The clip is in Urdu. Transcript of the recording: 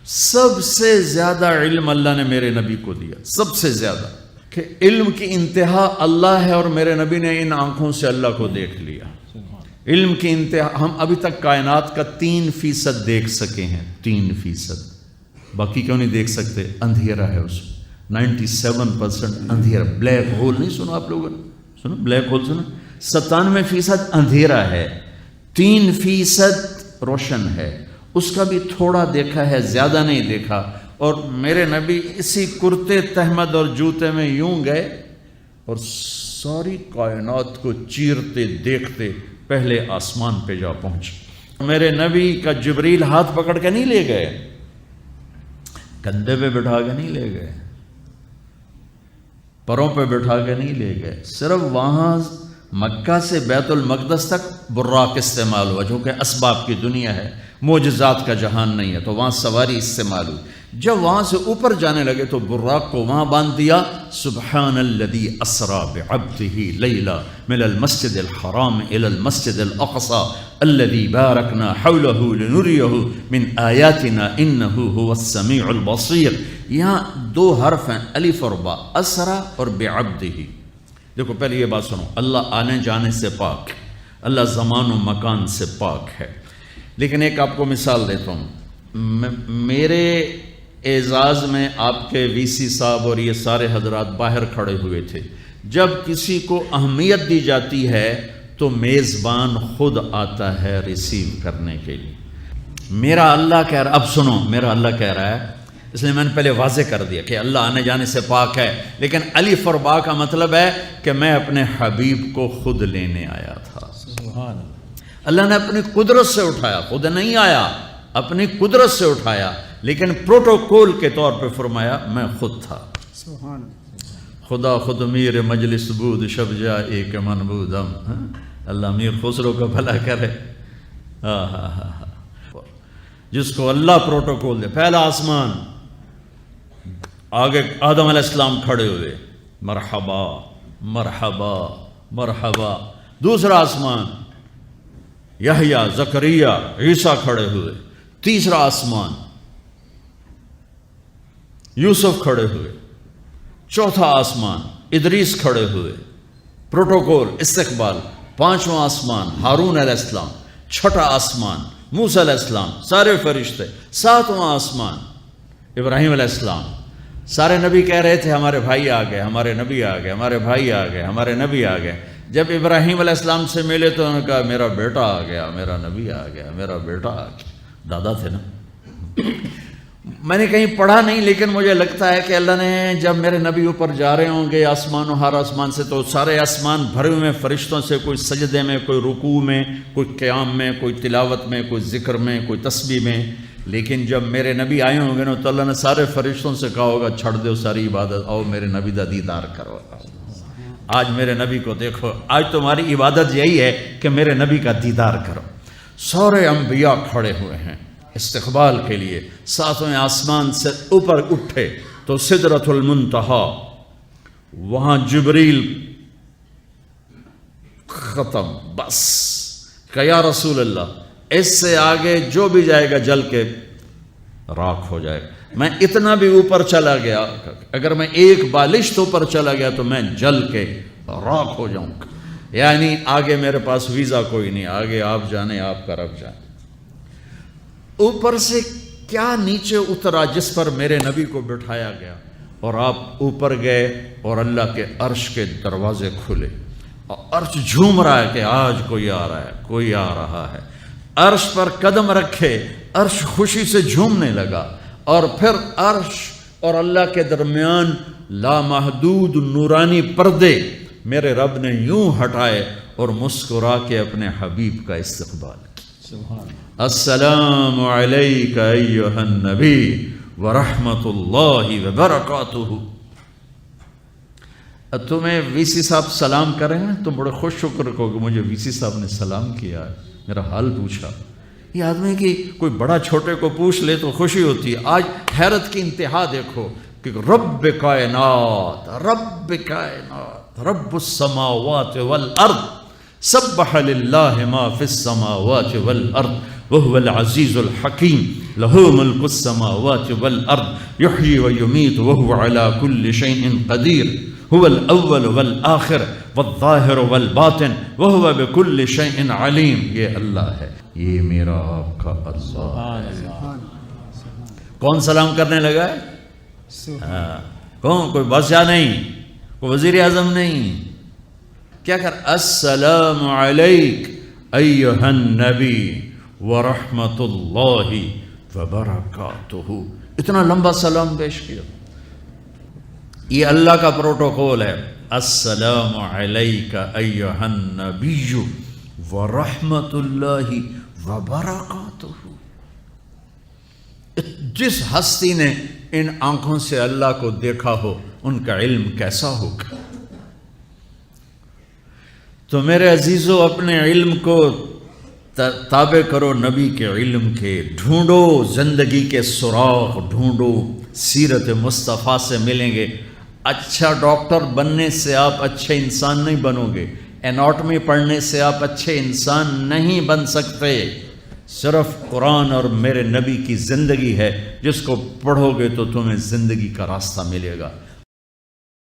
سب سے زیادہ علم اللہ نے میرے نبی کو دیا، سب سے زیادہ، کہ علم کی انتہا اللہ ہے اور میرے نبی نے ان آنکھوں سے اللہ کو دیکھ لیا۔ علم کی انتہا، ہم ابھی تک کائنات کا 3% دیکھ سکے ہیں، 3%، باقی کیوں نہیں دیکھ سکتے؟ اندھیرا ہے اس میں، 97% اندھیرا۔ بلیک ہول نہیں سنا آپ لوگوں نے؟ سنا بلیک ہول؟ سنا؟ 97% اندھیرا ہے، 3% روشن ہے، اس کا بھی تھوڑا دیکھا ہے، زیادہ نہیں دیکھا۔ اور میرے نبی اسی کرتے تہمد اور جوتے میں یوں گئے اور ساری کائنات کو چیرتے دیکھتے پہلے آسمان پہ جا پہنچے۔ میرے نبی کا جبریل ہاتھ پکڑ کے نہیں لے گئے، کندھے پہ بٹھا کے نہیں لے گئے، پروں پہ بٹھا کے نہیں لے گئے، صرف وہاں مکہ سے بیت المقدس تک براق استعمال ہوا، جو کہ اسباب کی دنیا ہے، معجزات کا جہان نہیں ہے، تو وہاں سواری استعمال ہوئی۔ جب وہاں سے اوپر جانے لگے تو براق کو وہاں باندھ دیا۔ سبحان الذی اسری بعبدہ لیلا من المسجد الحرام الی المسجد الاقصی الذی بارکنا حولہ لنریہ من آیاتنا انہ هو السمیع البصیر۔ یہاں 2 حرف ہیں، الف اور با، اسری اور بعبدہ۔ دیکھو پہلے یہ بات سنو، اللہ آنے جانے سے پاک، اللہ زمان و مکان سے پاک ہے۔ لیکن ایک آپ کو مثال دیتا ہوں، میرے اعزاز میں آپ کے وی سی صاحب اور یہ سارے حضرات باہر کھڑے ہوئے تھے۔ جب کسی کو اہمیت دی جاتی ہے تو میزبان خود آتا ہے ریسیو کرنے کے لیے۔ میرا اللہ کہہ رہا، اب سنو، میرا اللہ کہہ رہا ہے، اس لیے میں نے پہلے واضح کر دیا کہ اللہ آنے جانے سے پاک ہے، لیکن الف اور با کا مطلب ہے کہ میں اپنے حبیب کو خود لینے آیا تھا۔ سبحان اللہ۔ اللہ نے اپنی قدرت سے اٹھایا، خود نہیں آیا، اپنی قدرت سے اٹھایا، لیکن پروٹوکول کے طور پہ فرمایا میں خود تھا۔ سبحان اللہ۔ خدا خود میر مجلس بود شب جا ایک من بودم۔ اللہ میر خسرو کا بھلا کرے۔ جس کو اللہ پروٹوکول دے، پہلا آسمان، آگے آدم علیہ السلام کھڑے ہوئے، مرحبا مرحبا مرحبا۔ دوسرا آسمان، یحییٰ، زکریا، عیسیٰ کھڑے ہوئے۔ تیسرا آسمان، یوسف کھڑے ہوئے۔ چوتھا آسمان، ادریس کھڑے ہوئے، پروٹوکول، استقبال۔ پانچواں آسمان، ہارون علیہ السلام۔ چھٹا آسمان، موسیٰ علیہ السلام، سارے فرشتے۔ ساتواں آسمان، ابراہیم علیہ السلام۔ سارے نبی کہہ رہے تھے ہمارے بھائی آ گئے، ہمارے نبی آ گئے، ہمارے بھائی آ گئے، ہمارے نبی آ گئے۔ جب ابراہیم علیہ السلام سے ملے تو انہوں نے کہا میرا بیٹا آ گیا، میرا نبی آ گیا، میرا بیٹا آ گیا۔ دادا تھے نا۔ میں نے کہیں پڑھا نہیں، لیکن مجھے لگتا ہے کہ اللہ نے جب میرے نبی اوپر جا رہے ہوں گے آسمان و ہر آسمان سے، تو سارے آسمان بھرے ہوئے فرشتوں سے، کوئی سجدے میں، کوئی رکوع میں، کوئی قیام میں، کوئی تلاوت میں، کوئی ذکر میں، کوئی تسبیح میں۔ لیکن جب میرے نبی آئے ہوں گے نا تو اللہ نے سارے فرشتوں سے کہا ہوگا چھڑ دو ساری عبادت، آؤ میرے نبی دا دیدار کرو۔ آج میرے نبی کو دیکھو، آج تمہاری عبادت یہی ہے کہ میرے نبی کا دیدار کرو۔ سارے انبیاء کھڑے ہوئے ہیں استقبال کے لیے۔ ساتویں آسمان سے اوپر اٹھے تو سدرۃ المنتہا، وہاں جبریل ختم، بس کہ یا رسول اللہ اس سے آگے جو بھی جائے گا جل کے راکھ ہو جائے گا۔ میں اتنا بھی اوپر چلا گیا، اگر میں ایک بالشت اوپر چلا گیا تو میں جل کے راکھ ہو جاؤں گا۔ یعنی آگے میرے پاس ویزا کوئی نہیں، آگے آپ جانے، آپ کا رب جانے۔ اوپر سے کیا نیچے اترا جس پر میرے نبی کو بٹھایا گیا، اور آپ اوپر گئے اور اللہ کے عرش کے دروازے کھلے اور عرش جھوم رہا ہے کہ آج کوئی آ رہا ہے، کوئی آ رہا ہے۔ عرش پر قدم رکھے، عرش خوشی سے جھومنے لگا، اور پھر عرش اور اللہ کے درمیان لامحدود نورانی پردے میرے رب نے یوں ہٹائے اور مسکرا کے اپنے حبیب کا استقبال کیا۔ السلام علیک ایھا النبی ورحمۃ اللہ وبرکاتہ۔ تمہیں وی سی صاحب سلام کریں گے، تم بڑے خوش شکر کو کہ مجھے وی سی صاحب نے سلام کیا ہے، میرا حال پوچھا۔ یہ آدمی کی کوئی بڑا چھوٹے کو پوچھ لے تو خوشی ہوتی ہے۔ آج حیرت کی انتہا دیکھو کہ رب کائنات، رب کائنات، رب السماوات والارض، سبح للہ ما فی السماوات والارض وهو العزيز الحكيم له ملك السماوات والأرض يحيي ويميت وهو على كل شيء قدير هو الأول والآخر والظاهر والباطن وهو بكل شيء عليم. یہ اللہ ہے، یہ میرا آپ کا اللہ ہے. کون سلام کرنے لگا ہے؟ کون؟ کوئی بادشاہ نہیں، کوئی وزیر اعظم نہیں. کیا کر؟ السلام علیک ایھا النبی ورحمۃ اللہ وبرکاتہ. اتنا لمبا سلام پیش کیا. یہ اللہ کا پروٹوکول ہے. السلام علیک ایھا النبی ورحمۃ اللہ وبرکاتہ. جس ہستی نے ان آنکھوں سے اللہ کو دیکھا ہو ان کا علم کیسا ہوگا؟ تو میرے عزیزو، اپنے علم کو تابع کرو نبی کے علم کے. ڈھونڈو زندگی کے سراغ، ڈھونڈو. سیرت مصطفیٰ سے ملیں گے. اچھا ڈاکٹر بننے سے آپ اچھے انسان نہیں بنو گے. اناٹمی پڑھنے سے آپ اچھے انسان نہیں بن سکتے. صرف قرآن اور میرے نبی کی زندگی ہے جس کو پڑھو گے تو تمہیں زندگی کا راستہ ملے گا.